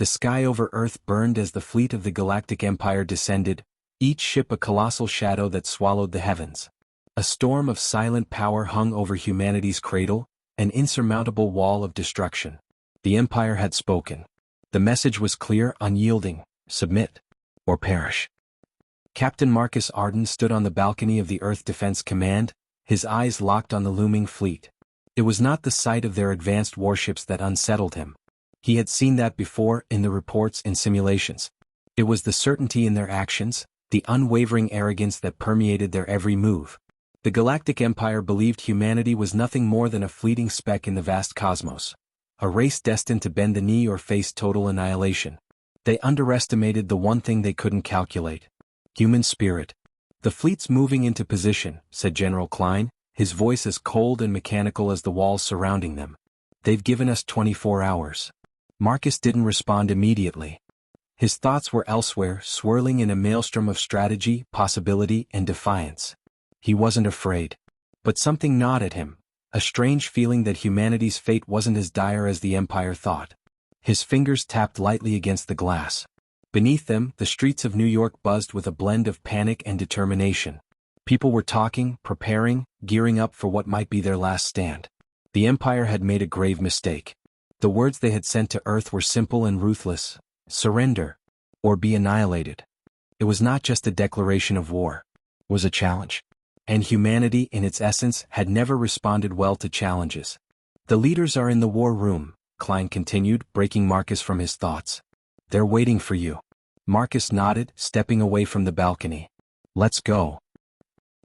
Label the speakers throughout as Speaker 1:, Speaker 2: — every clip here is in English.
Speaker 1: The sky over Earth burned as the fleet of the Galactic Empire descended, each ship a colossal shadow that swallowed the heavens. A storm of silent power hung over humanity's cradle, an insurmountable wall of destruction. The Empire had spoken. The message was clear, unyielding: submit, or perish. Captain Marcus Arden stood on the balcony of the Earth Defense Command, his eyes locked on the looming fleet. It was not the sight of their advanced warships that unsettled him. He had seen that before, in the reports and simulations. It was the certainty in their actions, the unwavering arrogance that permeated their every move. The Galactic Empire believed humanity was nothing more than a fleeting speck in the vast cosmos, a race destined to bend the knee or face total annihilation. They underestimated the one thing they couldn't calculate: human spirit. "The fleet's moving into position," said General Klein, his voice as cold and mechanical as the walls surrounding them. "They've given us 24 hours. Marcus didn't respond immediately. His thoughts were elsewhere, swirling in a maelstrom of strategy, possibility, and defiance. He wasn't afraid. But something gnawed at him, a strange feeling that humanity's fate wasn't as dire as the Empire thought. His fingers tapped lightly against the glass. Beneath them, the streets of New York buzzed with a blend of panic and determination. People were talking, preparing, gearing up for what might be their last stand. The Empire had made a grave mistake. The words they had sent to Earth were simple and ruthless: surrender, or be annihilated. It was not just a declaration of war. It was a challenge. And humanity, in its essence, had never responded well to challenges. "The leaders are in the war room," Klein continued, breaking Marcus from his thoughts. "They're waiting for you." Marcus nodded, stepping away from the balcony. "Let's go."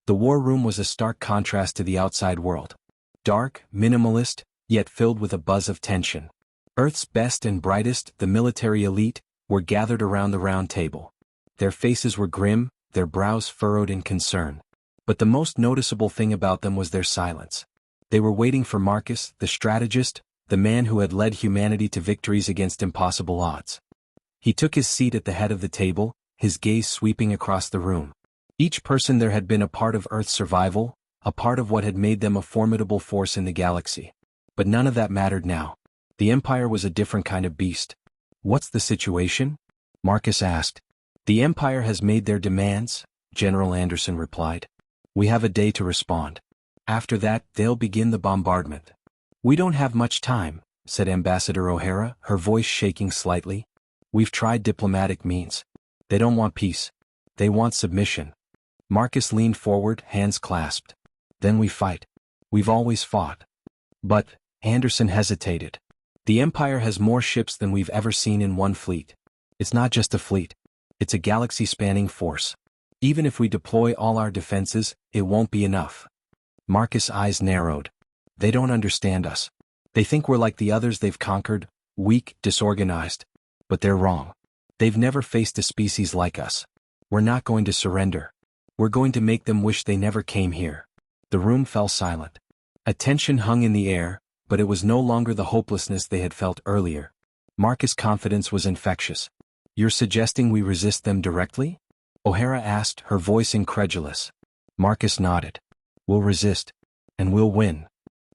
Speaker 1: The war room was a stark contrast to the outside world. Dark, minimalist, yet filled with a buzz of tension. Earth's best and brightest, the military elite, were gathered around the round table. Their faces were grim, their brows furrowed in concern. But the most noticeable thing about them was their silence. They were waiting for Marcus, the strategist, the man who had led humanity to victories against impossible odds. He took his seat at the head of the table, his gaze sweeping across the room. Each person there had been a part of Earth's survival, a part of what had made them a formidable force in the galaxy. But none of that mattered now. The Empire was a different kind of beast. "What's the situation?" Marcus asked. "The Empire has made their demands," General Anderson replied. "We have a day to respond. After that, they'll begin the bombardment." "We don't have much time," said Ambassador O'Hara, her voice shaking slightly. "We've tried diplomatic means. They don't want peace. They want submission." Marcus leaned forward, hands clasped. "Then we fight. We've always fought." "But," Anderson hesitated, "the Empire has more ships than we've ever seen in one fleet. It's not just a fleet. It's a galaxy-spanning force. Even if we deploy all our defenses, it won't be enough." Marcus' eyes narrowed. "They don't understand us. They think we're like the others they've conquered, weak, disorganized. But they're wrong. They've never faced a species like us. We're not going to surrender. We're going to make them wish they never came here." The room fell silent. A tension hung in the air, but it was no longer the hopelessness they had felt earlier. Marcus' confidence was infectious. "You're suggesting we resist them directly?" O'Hara asked, her voice incredulous. Marcus nodded. "We'll resist. And we'll win."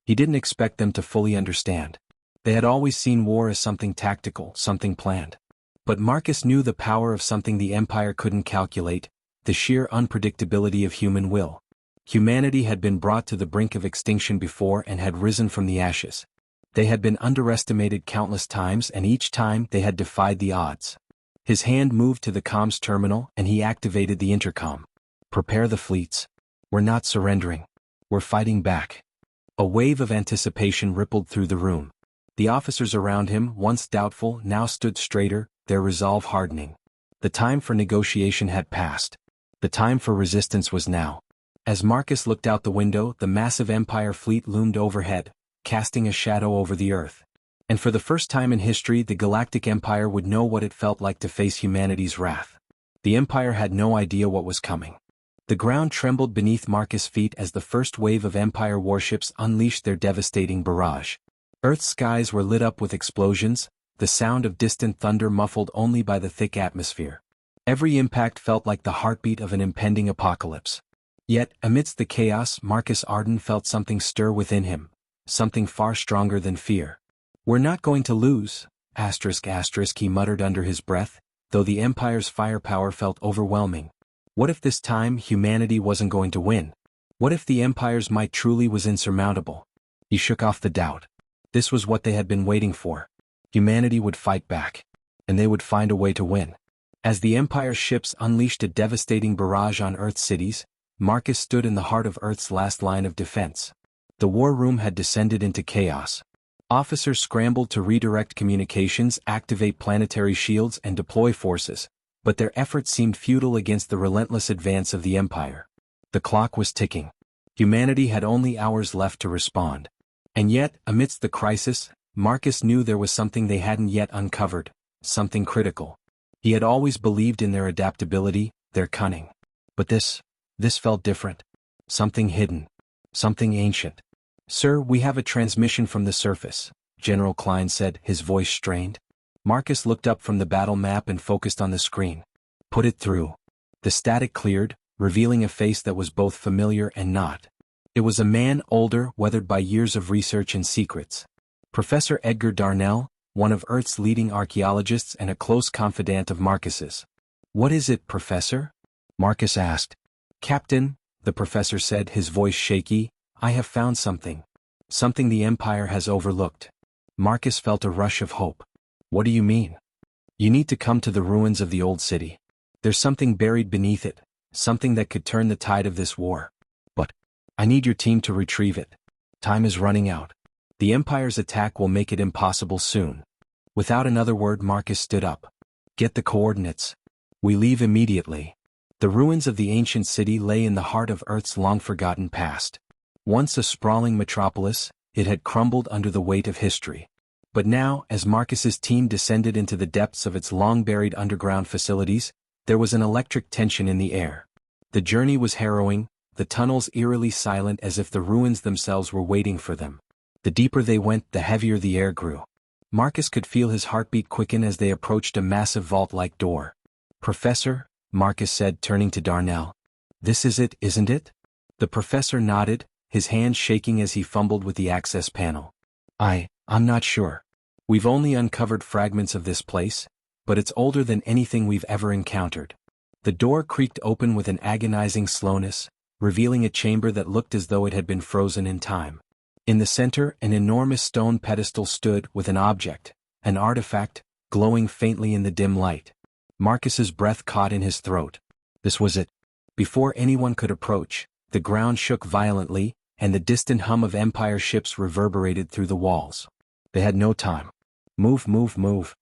Speaker 1: He didn't expect them to fully understand. They had always seen war as something tactical, something planned. But Marcus knew the power of something the Empire couldn't calculate: the sheer unpredictability of human will. Humanity had been brought to the brink of extinction before and had risen from the ashes. They had been underestimated countless times, and each time they had defied the odds. His hand moved to the comms terminal, and he activated the intercom. "Prepare the fleets. We're not surrendering. We're fighting back." A wave of anticipation rippled through the room. The officers around him, once doubtful, now stood straighter, their resolve hardening. The time for negotiation had passed. The time for resistance was now. As Marcus looked out the window, the massive Empire fleet loomed overhead, casting a shadow over the Earth. And for the first time in history, the Galactic Empire would know what it felt like to face humanity's wrath. The Empire had no idea what was coming. The ground trembled beneath Marcus' feet as the first wave of Empire warships unleashed their devastating barrage. Earth's skies were lit up with explosions, the sound of distant thunder muffled only by the thick atmosphere. Every impact felt like the heartbeat of an impending apocalypse. Yet, amidst the chaos, Marcus Arden felt something stir within him, something far stronger than fear. "We're not going to lose," he muttered under his breath, though the Empire's firepower felt overwhelming. What if this time humanity wasn't going to win? What if the Empire's might truly was insurmountable? He shook off the doubt. This was what they had been waiting for. Humanity would fight back. And they would find a way to win. As the Empire's ships unleashed a devastating barrage on Earth's cities, Marcus stood in the heart of Earth's last line of defense. The war room had descended into chaos. Officers scrambled to redirect communications, activate planetary shields, and deploy forces, but their efforts seemed futile against the relentless advance of the Empire. The clock was ticking. Humanity had only hours left to respond. And yet, amidst the crisis, Marcus knew there was something they hadn't yet uncovered, something critical. He had always believed in their adaptability, their cunning. But this felt different. Something hidden. Something ancient. "Sir, we have a transmission from the surface," General Klein said, his voice strained. Marcus looked up from the battle map and focused on the screen. "Put it through." The static cleared, revealing a face that was both familiar and not. It was a man older, weathered by years of research and secrets. Professor Edgar Darnell, one of Earth's leading archaeologists and a close confidant of Marcus's. "What is it, Professor?" Marcus asked. "Captain," the professor said, his voice shaky, "I have found something. Something the Empire has overlooked." Marcus felt a rush of hope. "What do you mean?" "You need to come to the ruins of the old city. There's something buried beneath it, something that could turn the tide of this war. But I need your team to retrieve it. Time is running out. The Empire's attack will make it impossible soon." Without another word, Marcus stood up. "Get the coordinates. We leave immediately." The ruins of the ancient city lay in the heart of Earth's long-forgotten past. Once a sprawling metropolis, it had crumbled under the weight of history. But now, as Marcus's team descended into the depths of its long-buried underground facilities, there was an electric tension in the air. The journey was harrowing, the tunnels eerily silent as if the ruins themselves were waiting for them. The deeper they went, the heavier the air grew. Marcus could feel his heartbeat quicken as they approached a massive vault-like door. "Professor," Marcus said, turning to Darnell. "This is it, isn't it?" The professor nodded, his hand shaking as he fumbled with the access panel. I'm not sure. We've only uncovered fragments of this place, but it's older than anything we've ever encountered." The door creaked open with an agonizing slowness, revealing a chamber that looked as though it had been frozen in time. In the center, an enormous stone pedestal stood with an object, an artifact, glowing faintly in the dim light. Marcus's breath caught in his throat. This was it. Before anyone could approach, the ground shook violently, and the distant hum of Empire ships reverberated through the walls. They had no time. "Move, move, move,"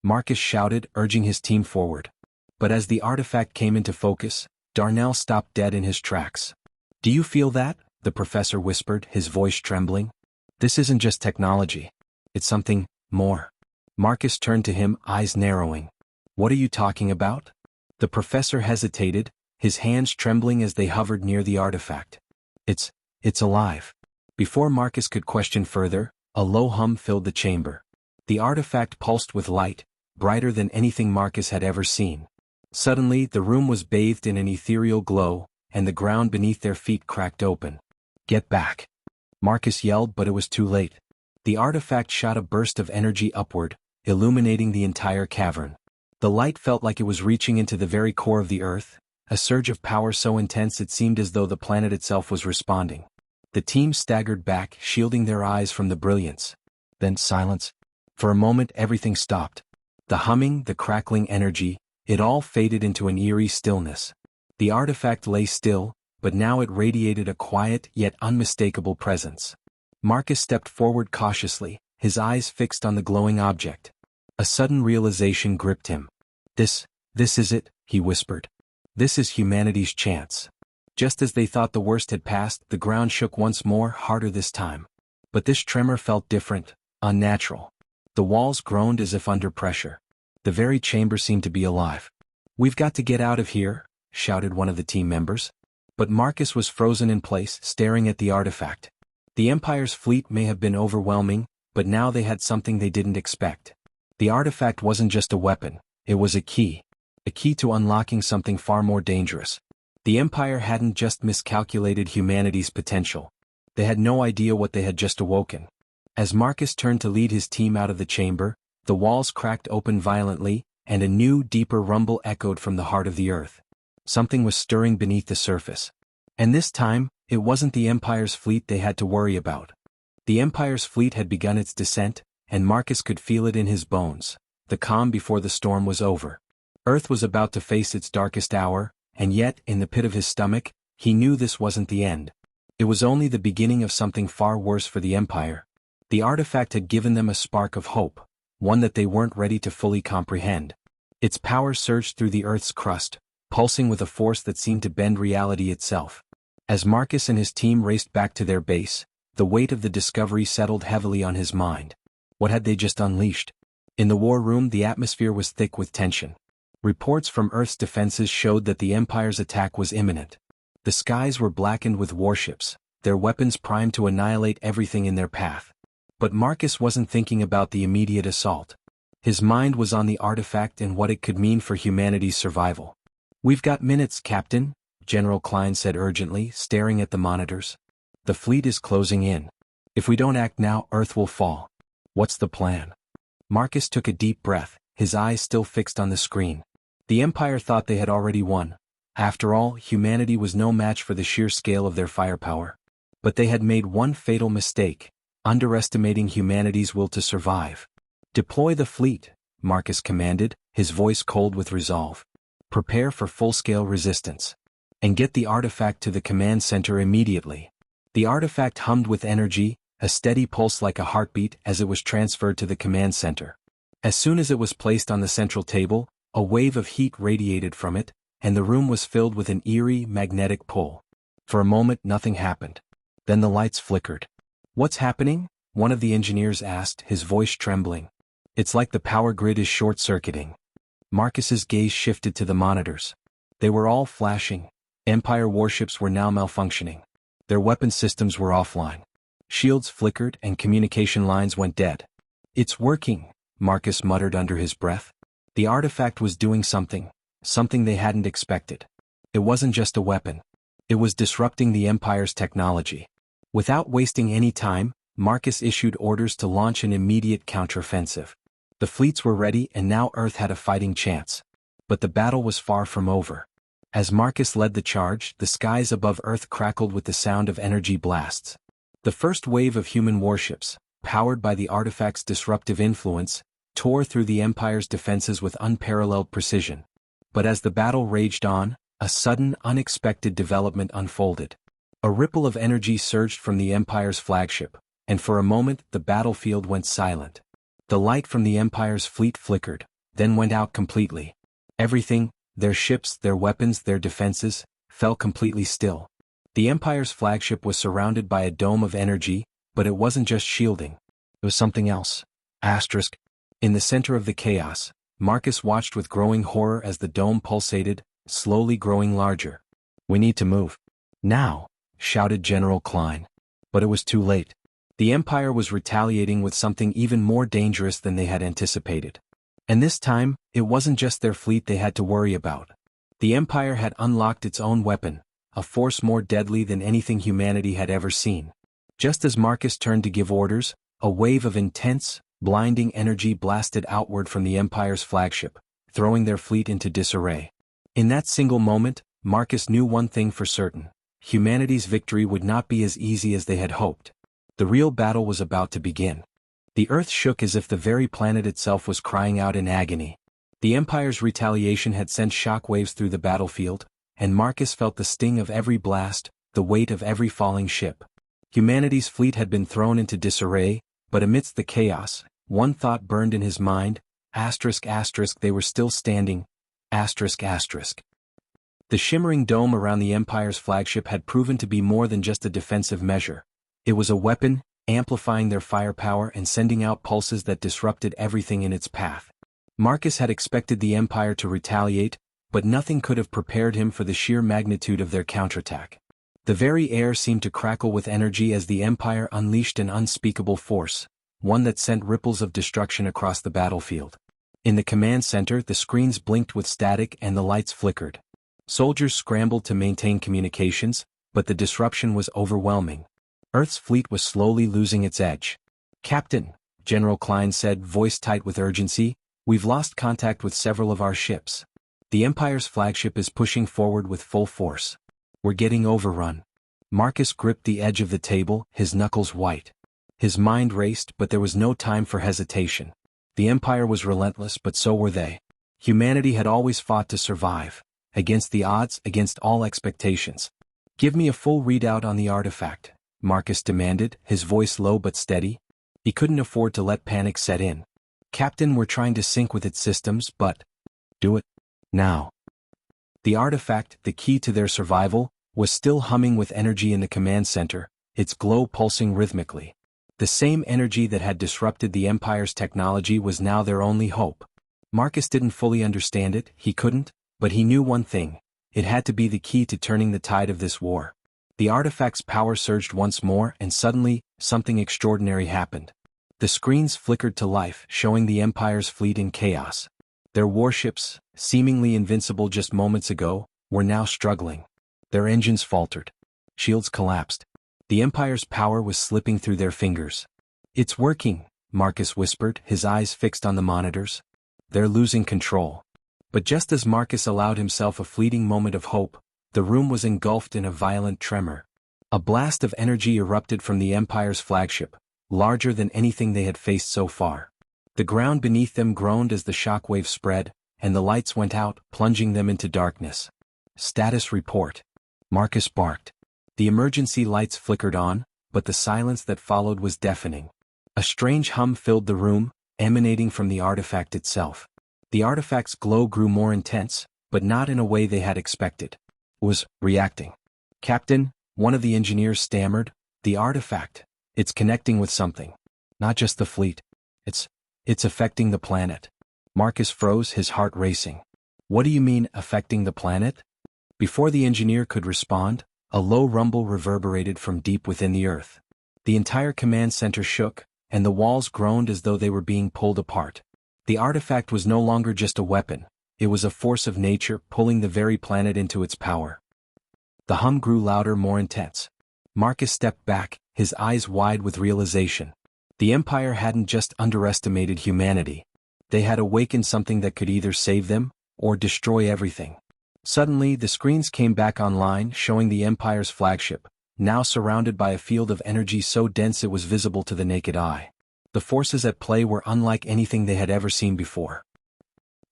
Speaker 1: Marcus shouted, urging his team forward. But as the artifact came into focus, Darnell stopped dead in his tracks. "Do you feel that?" the professor whispered, his voice trembling. "This isn't just technology. It's something more." Marcus turned to him, eyes narrowing. "What are you talking about?" The professor hesitated, his hands trembling as they hovered near the artifact. It's alive." Before Marcus could question further, a low hum filled the chamber. The artifact pulsed with light, brighter than anything Marcus had ever seen. Suddenly, the room was bathed in an ethereal glow, and the ground beneath their feet cracked open. "Get back!" Marcus yelled, but it was too late. The artifact shot a burst of energy upward, illuminating the entire cavern. The light felt like it was reaching into the very core of the earth, a surge of power so intense it seemed as though the planet itself was responding. The team staggered back, shielding their eyes from the brilliance. Then silence. For a moment everything stopped. The humming, the crackling energy, it all faded into an eerie stillness. The artifact lay still, but now it radiated a quiet yet unmistakable presence. Marcus stepped forward cautiously, his eyes fixed on the glowing object. A sudden realization gripped him. This is it," he whispered. "This is humanity's chance." Just as they thought the worst had passed, the ground shook once more, harder this time. But this tremor felt different, unnatural. The walls groaned as if under pressure. The very chamber seemed to be alive. "We've got to get out of here," shouted one of the team members. But Marcus was frozen in place, staring at the artifact. The Empire's fleet may have been overwhelming, but now they had something they didn't expect. The artifact wasn't just a weapon, it was a key to unlocking something far more dangerous. The Empire hadn't just miscalculated humanity's potential. They had no idea what they had just awoken. As Marcus turned to lead his team out of the chamber, The walls cracked open violently, and a new, deeper rumble echoed from the heart of the earth. Something was stirring beneath the surface. And this time, it wasn't the Empire's fleet they had to worry about. The Empire's fleet had begun its descent, and Marcus could feel it in his bones. The calm before the storm was over. Earth was about to face its darkest hour, and yet, in the pit of his stomach, he knew this wasn't the end. It was only the beginning of something far worse for the Empire. The artifact had given them a spark of hope, one that they weren't ready to fully comprehend. Its power surged through the Earth's crust, pulsing with a force that seemed to bend reality itself. As Marcus and his team raced back to their base, the weight of the discovery settled heavily on his mind. What had they just unleashed? In the war room, the atmosphere was thick with tension. Reports from Earth's defenses showed that the Empire's attack was imminent. The skies were blackened with warships, their weapons primed to annihilate everything in their path. But Marcus wasn't thinking about the immediate assault. His mind was on the artifact and what it could mean for humanity's survival. "We've got minutes, Captain," General Klein said urgently, staring at the monitors. "The fleet is closing in. If we don't act now, Earth will fall. What's the plan?" Marcus took a deep breath, his eyes still fixed on the screen. The Empire thought they had already won. After all, humanity was no match for the sheer scale of their firepower. But they had made one fatal mistake, underestimating humanity's will to survive. "Deploy the fleet," Marcus commanded, his voice cold with resolve. "Prepare for full-scale resistance. And get the artifact to the command center immediately." The artifact hummed with energy, a steady pulse like a heartbeat as it was transferred to the command center. As soon as it was placed on the central table, a wave of heat radiated from it, and the room was filled with an eerie, magnetic pull. For a moment nothing happened. Then the lights flickered. "What's happening?" one of the engineers asked, his voice trembling. "It's like the power grid is short-circuiting." Marcus's gaze shifted to the monitors. They were all flashing. Empire warships were now malfunctioning. Their weapon systems were offline. Shields flickered and communication lines went dead. "It's working," Marcus muttered under his breath. The artifact was doing something they hadn't expected. It wasn't just a weapon. It was disrupting the Empire's technology. Without wasting any time, Marcus issued orders to launch an immediate counteroffensive. The fleets were ready and now Earth had a fighting chance. But the battle was far from over. As Marcus led the charge, the skies above Earth crackled with the sound of energy blasts. The first wave of human warships, powered by the artifact's disruptive influence, tore through the Empire's defenses with unparalleled precision. But as the battle raged on, a sudden, unexpected development unfolded. A ripple of energy surged from the Empire's flagship, and for a moment the battlefield went silent. The light from the Empire's fleet flickered, then went out completely. Everything, their ships, their weapons, their defenses, fell completely still. The Empire's flagship was surrounded by a dome of energy, but it wasn't just shielding. It was something else. Asterisk. In the center of the chaos, Marcus watched with growing horror as the dome pulsated, slowly growing larger. "We need to move. Now," shouted General Klein. But it was too late. The Empire was retaliating with something even more dangerous than they had anticipated. And this time, it wasn't just their fleet they had to worry about. The Empire had unlocked its own weapon, a force more deadly than anything humanity had ever seen. Just as Marcus turned to give orders, a wave of intense, blinding energy blasted outward from the Empire's flagship, throwing their fleet into disarray. In that single moment, Marcus knew one thing for certain: humanity's victory would not be as easy as they had hoped. The real battle was about to begin. The Earth shook as if the very planet itself was crying out in agony. The Empire's retaliation had sent shockwaves through the battlefield, and Marcus felt the sting of every blast, the weight of every falling ship. Humanity's fleet had been thrown into disarray, but amidst the chaos, one thought burned in his mind: asterisk asterisk, they were still standing. Asterisk asterisk. The shimmering dome around the Empire's flagship had proven to be more than just a defensive measure. It was a weapon, amplifying their firepower and sending out pulses that disrupted everything in its path. Marcus had expected the Empire to retaliate, but nothing could have prepared him for the sheer magnitude of their counterattack. The very air seemed to crackle with energy as the Empire unleashed an unspeakable force, one that sent ripples of destruction across the battlefield. In the command center, the screens blinked with static and the lights flickered. Soldiers scrambled to maintain communications, but the disruption was overwhelming. Earth's fleet was slowly losing its edge. "Captain," General Klein said, voice tight with urgency. We've lost contact with several of our ships. The Empire's flagship is pushing forward with full force. We're getting overrun. Marcus gripped the edge of the table, his knuckles white. His mind raced, but there was no time for hesitation. The Empire was relentless, but so were they. Humanity had always fought to survive. Against the odds, against all expectations. Give me a full readout on the artifact, Marcus demanded, his voice low but steady. He couldn't afford to let panic set in. Captain, we're trying to sync with its systems, but... Do it. Now. The artifact, the key to their survival, was still humming with energy in the command center, its glow pulsing rhythmically. The same energy that had disrupted the Empire's technology was now their only hope. Marcus didn't fully understand it, he couldn't, but he knew one thing. It had to be the key to turning the tide of this war. The artifact's power surged once more, and suddenly, something extraordinary happened. The screens flickered to life, showing the Empire's fleet in chaos. Their warships, seemingly invincible just moments ago, were now struggling. Their engines faltered. Shields collapsed. The Empire's power was slipping through their fingers. It's working, Marcus whispered, his eyes fixed on the monitors. They're losing control. But just as Marcus allowed himself a fleeting moment of hope, the room was engulfed in a violent tremor. A blast of energy erupted from the Empire's flagship, larger than anything they had faced so far. The ground beneath them groaned as the shockwave spread, and the lights went out, plunging them into darkness. Status report. Marcus barked. The emergency lights flickered on, but the silence that followed was deafening. A strange hum filled the room, emanating from the artifact itself. The artifact's glow grew more intense, but not in a way they had expected. It was reacting. Captain, one of the engineers stammered, the artifact. It's connecting with something. Not just the fleet. It's affecting the planet. Marcus froze, his heart racing. What do you mean, affecting the planet? Before the engineer could respond, a low rumble reverberated from deep within the earth. The entire command center shook, and the walls groaned as though they were being pulled apart. The artifact was no longer just a weapon, it was a force of nature pulling the very planet into its power. The hum grew louder, more intense. Marcus stepped back, his eyes wide with realization. The Empire hadn't just underestimated humanity. They had awakened something that could either save them, or destroy everything. Suddenly, the screens came back online, showing the Empire's flagship, now surrounded by a field of energy so dense it was visible to the naked eye. The forces at play were unlike anything they had ever seen before.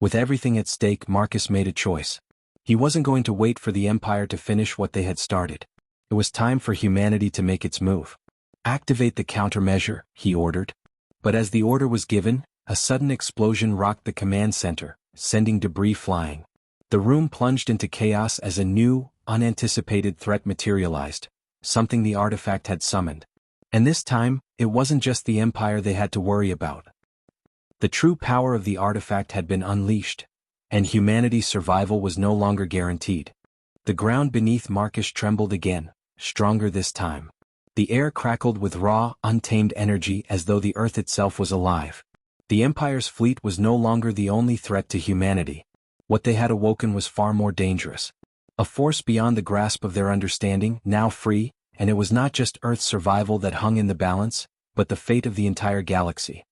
Speaker 1: With everything at stake, Marcus made a choice. He wasn't going to wait for the Empire to finish what they had started. It was time for humanity to make its move. Activate the countermeasure, he ordered. But as the order was given, a sudden explosion rocked the command center, sending debris flying. The room plunged into chaos as a new, unanticipated threat materialized, something the artifact had summoned. And this time, it wasn't just the Empire they had to worry about. The true power of the artifact had been unleashed, and humanity's survival was no longer guaranteed. The ground beneath Marcus trembled again, stronger this time. The air crackled with raw, untamed energy as though the earth itself was alive. The Empire's fleet was no longer the only threat to humanity. What they had awoken was far more dangerous. A force beyond the grasp of their understanding, now free, and it was not just Earth's survival that hung in the balance, but the fate of the entire galaxy.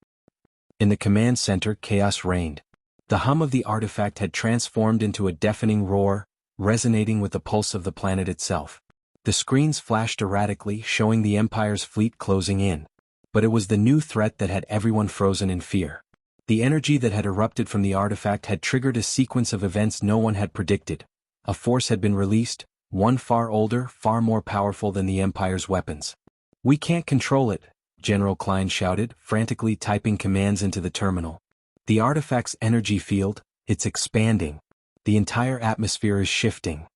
Speaker 1: In the command center, chaos reigned. The hum of the artifact had transformed into a deafening roar, resonating with the pulse of the planet itself. The screens flashed erratically, showing the Empire's fleet closing in. But it was the new threat that had everyone frozen in fear. The energy that had erupted from the artifact had triggered a sequence of events no one had predicted. A force had been released, one far older, far more powerful than the Empire's weapons. We can't control it, General Klein shouted, frantically typing commands into the terminal. The artifact's energy field, it's expanding. The entire atmosphere is shifting.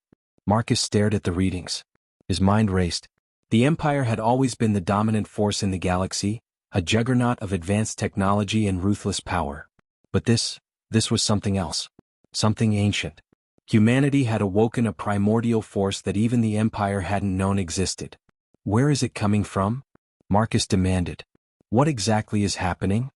Speaker 1: Marcus stared at the readings. His mind raced. The Empire had always been the dominant force in the galaxy, a juggernaut of advanced technology and ruthless power. But this was something else. Something ancient. Humanity had awoken a primordial force that even the Empire hadn't known existed. Where is it coming from? Marcus demanded. What exactly is happening?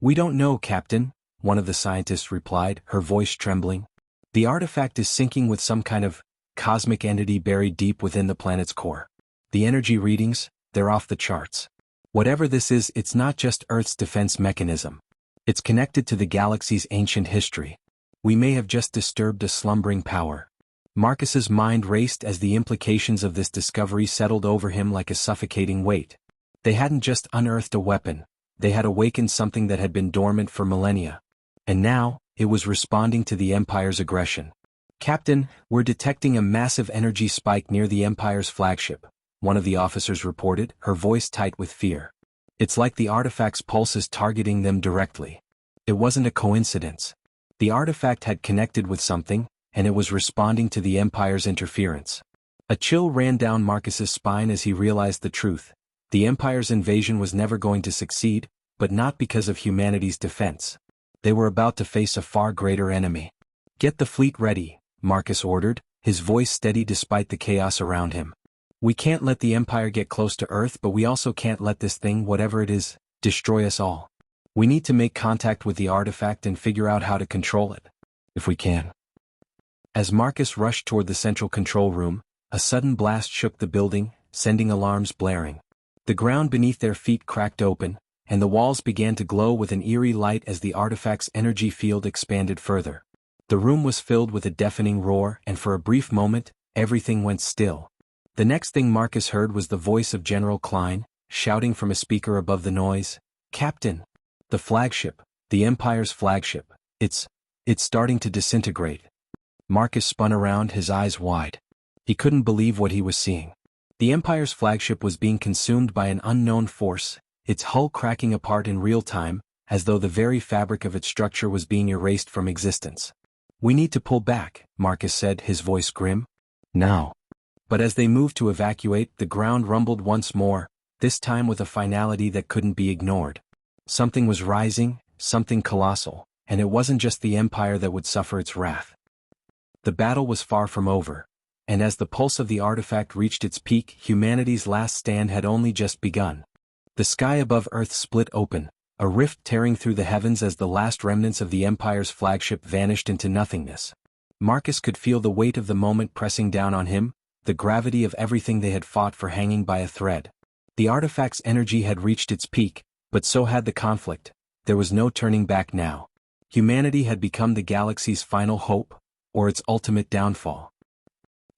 Speaker 1: We don't know, Captain, one of the scientists replied, her voice trembling. The artifact is syncing with some kind of cosmic entity buried deep within the planet's core. The energy readings, they're off the charts. Whatever this is, it's not just Earth's defense mechanism. It's connected to the galaxy's ancient history. We may have just disturbed a slumbering power. Marcus's mind raced as the implications of this discovery settled over him like a suffocating weight. They hadn't just unearthed a weapon, they had awakened something that had been dormant for millennia. And now, it was responding to the Empire's aggression. "Captain, we're detecting a massive energy spike near the Empire's flagship," one of the officers reported, her voice tight with fear. "It's like the artifact's pulse is targeting them directly." It wasn't a coincidence. The artifact had connected with something, and it was responding to the Empire's interference. A chill ran down Marcus's spine as he realized the truth. The Empire's invasion was never going to succeed, but not because of humanity's defense. They were about to face a far greater enemy. "Get the fleet ready," Marcus ordered, his voice steady despite the chaos around him. "We can't let the Empire get close to Earth, but we also can't let this thing, whatever it is, destroy us all. We need to make contact with the artifact and figure out how to control it. If we can." As Marcus rushed toward the central control room, a sudden blast shook the building, sending alarms blaring. The ground beneath their feet cracked open, and the walls began to glow with an eerie light as the artifact's energy field expanded further. The room was filled with a deafening roar, and for a brief moment, everything went still. The next thing Marcus heard was the voice of General Klein, shouting from a speaker above the noise, "Captain! The flagship, the Empire's flagship, it's starting to disintegrate." Marcus spun around, his eyes wide. He couldn't believe what he was seeing. The Empire's flagship was being consumed by an unknown force, its hull cracking apart in real time, as though the very fabric of its structure was being erased from existence. "We need to pull back," Marcus said, his voice grim. "Now." But as they moved to evacuate, the ground rumbled once more, this time with a finality that couldn't be ignored. Something was rising, something colossal, and it wasn't just the Empire that would suffer its wrath. The battle was far from over, and as the pulse of the artifact reached its peak, humanity's last stand had only just begun. The sky above Earth split open, a rift tearing through the heavens as the last remnants of the Empire's flagship vanished into nothingness. Marcus could feel the weight of the moment pressing down on him, the gravity of everything they had fought for hanging by a thread. The artifact's energy had reached its peak, but so had the conflict. There was no turning back now. Humanity had become the galaxy's final hope, or its ultimate downfall.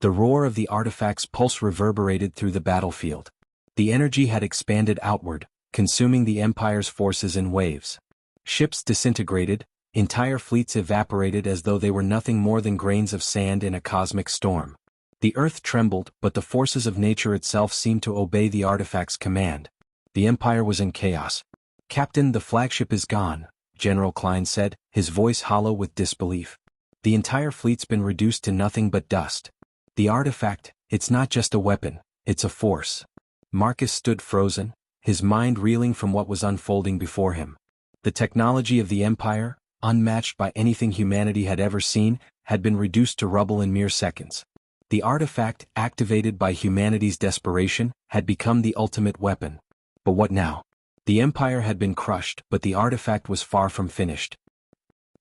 Speaker 1: The roar of the artifact's pulse reverberated through the battlefield. The energy had expanded outward, consuming the Empire's forces in waves. Ships disintegrated, entire fleets evaporated as though they were nothing more than grains of sand in a cosmic storm. The Earth trembled, but the forces of nature itself seemed to obey the artifact's command. The Empire was in chaos. "Captain, the flagship is gone," General Klein said, his voice hollow with disbelief. "The entire fleet's been reduced to nothing but dust. The artifact, it's not just a weapon, it's a force." Marcus stood frozen, his mind reeling from what was unfolding before him. The technology of the Empire, unmatched by anything humanity had ever seen, had been reduced to rubble in mere seconds. The artifact, activated by humanity's desperation, had become the ultimate weapon. But what now? The Empire had been crushed, but the artifact was far from finished.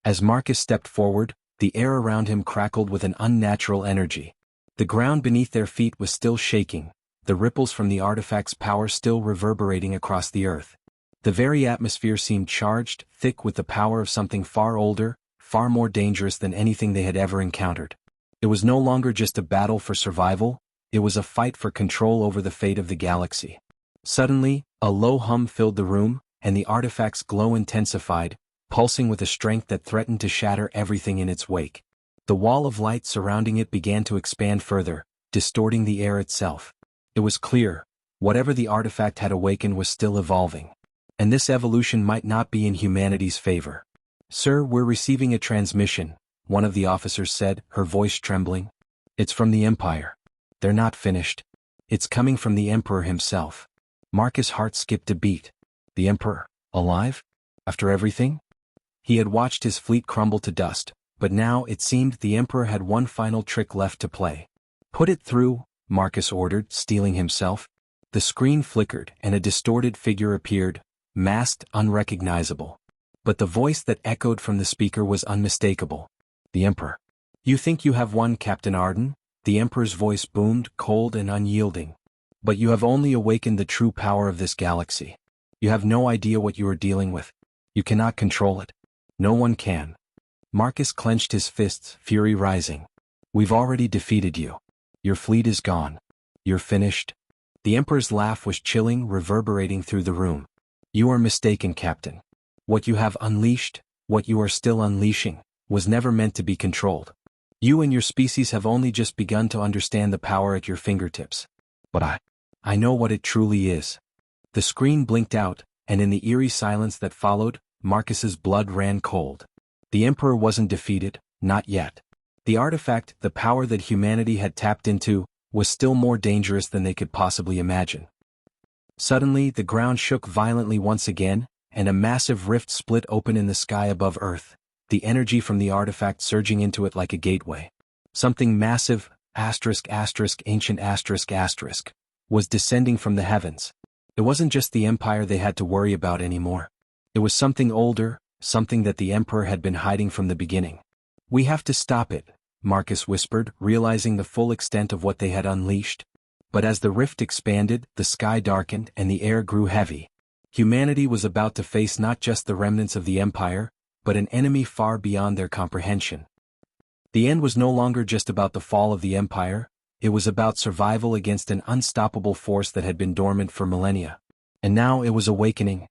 Speaker 1: As Marcus stepped forward, the air around him crackled with an unnatural energy. The ground beneath their feet was still shaking, the ripples from the artifact's power still reverberating across the earth. The very atmosphere seemed charged, thick with the power of something far older, far more dangerous than anything they had ever encountered. It was no longer just a battle for survival, it was a fight for control over the fate of the galaxy. Suddenly, a low hum filled the room, and the artifact's glow intensified, pulsing with a strength that threatened to shatter everything in its wake. The wall of light surrounding it began to expand further, distorting the air itself. It was clear, whatever the artifact had awakened was still evolving. And this evolution might not be in humanity's favor. "Sir, we're receiving a transmission," one of the officers said, her voice trembling. "It's from the Empire. They're not finished. It's coming from the Emperor himself." Marcus' heart skipped a beat. The Emperor, alive? After everything? He had watched his fleet crumble to dust, but now it seemed the Emperor had one final trick left to play. "Put it through," Marcus ordered, steeling himself. The screen flickered and a distorted figure appeared, masked, unrecognizable. But the voice that echoed from the speaker was unmistakable. "The Emperor. You think you have won, Captain Arden?" The Emperor's voice boomed, cold and unyielding. "But you have only awakened the true power of this galaxy. You have no idea what you are dealing with. You cannot control it. No one can. Marcus clenched his fists, fury rising. We've already defeated you. Your fleet is gone. You're finished. The Emperor's laugh was chilling, reverberating through the room. You are mistaken, Captain. What you have unleashed, what you are still unleashing, was never meant to be controlled. You and your species have only just begun to understand the power at your fingertips. But I know what it truly is. The screen blinked out, and in the eerie silence that followed, Marcus's blood ran cold. The Emperor wasn't defeated, not yet. The artifact, the power that humanity had tapped into, was still more dangerous than they could possibly imagine. Suddenly, the ground shook violently once again, and a massive rift split open in the sky above Earth, the energy from the artifact surging into it like a gateway. Something massive, ancient was descending from the heavens. It wasn't just the Empire they had to worry about anymore. It was something older, something that the Emperor had been hiding from the beginning. We have to stop it, Marcus whispered, realizing the full extent of what they had unleashed. But as the rift expanded, the sky darkened and the air grew heavy. Humanity was about to face not just the remnants of the Empire, but an enemy far beyond their comprehension. The end was no longer just about the fall of the Empire, it was about survival against an unstoppable force that had been dormant for millennia. And now it was awakening.